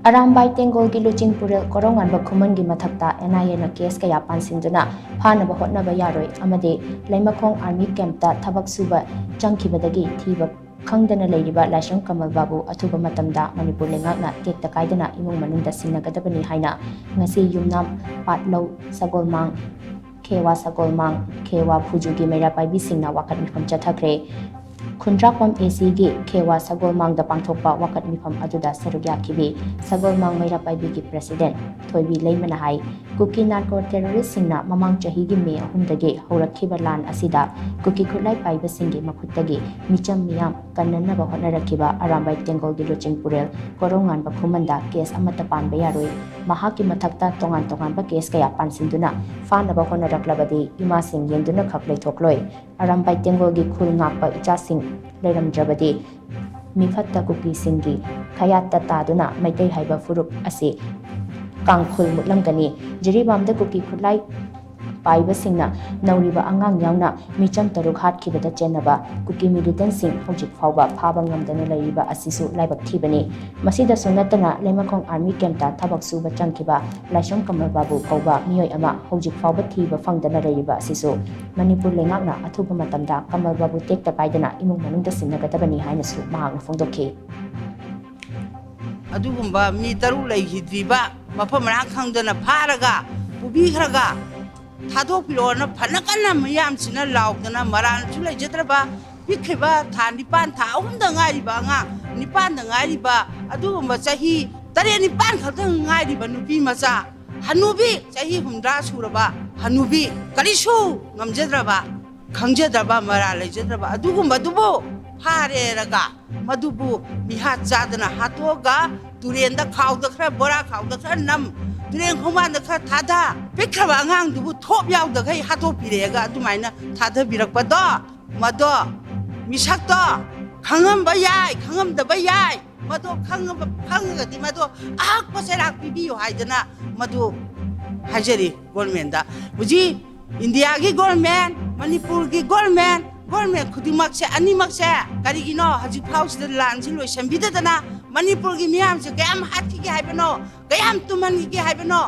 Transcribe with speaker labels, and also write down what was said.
Speaker 1: Arambai Tenggol ki luchingpurel Korounganba Khuman gi mathakta NIA case kaya panshinduna phanaba hotnaba Yaroi Amadi Leimakhong Army Camp ta thabak shuba changkhibadagi thiba phangdana leiriba Laishram Kamal Babu athuba matamda Manipur leingak tekta kadaina imung manungda sinagadabani Haina ngasi Yumnam Patlou Sagolmang Khewa Sagolmang Khewa Phuju gi Meira Paibi singna wakat mifam chathakre Khundrapam AC gi Khewa Sagolmang da pangthokpa wakat mifam aduda sarugya kibi Sagolmang Meira Paibi gi president thoibi leimana hai kuki narco terrorist singna mamang chahi gi me ahumdagi haurakhiba lan asida kuki khulai paiba singi makhuttagi micham miyam kannanaba hotnarakiba Arambai Tenggol gi luchingpurel Korounganba Khuman da case amata panba yaroi mahaki mathakta tongan ba case kaya panshinduna phanaba hotnaraklabadi ima sing yenduna khaklei thokloi Arambai Tenggol gi khul ngakpa icha sing leiramdrabadi mifatta kuki singi khayatta taduna maitai haiba furup asi kangkhul mutlamgani jiribamda kuki khulai paiba singna nauriba angang yauna micham taruk hatkibada chenaba kuki militant sing hojik phaba phaba ngamdana leiriba asisu laibak thibani masida sunatana Leimakhong Army Camp ta thabak shuba changkhiba Laishram Kamal Babu kauba miyoi ama hojik phaba thiba phangdana leiriba asisu Manipur leingakna athuba matamda Kamal Babu tekta kaidana imung manungda sinagadabani hainasu mahakna phongdokhi
Speaker 2: adugumba mi taru leihidriba mafam rang khangdana pharaga pubikhraga thadokpirona phanakana mayam sina laudana maran chulai jetraba bikhiba tha nipan tha ahumda ngairiba nga nipan da ngairiba adugumba chahi tare nipan khata ngairiba nubi macha hanubi chahi humdra suraba hanubi kalishu ngamjedraba khangjedraba mara lejedraba adugumba dubo phareraga madubu miha chadana hatoga turenda khawda khra bora khawda khra nam Tureng Khomanda kha thada pikhaba angang dubu thop yawda khai hato pirega adumaina thada birakpa do mado misak do khangam ba yai khangam da ba yai mado khangam khanga di mado ak paserak bibi yo haidana mado hajari government da buji India gi government Manipur gi government khudimak se animak se karigino haji phaus da lan si loi sambida dana Manipur gi miyam se gam hathi gi haibano gam tuman gi haibano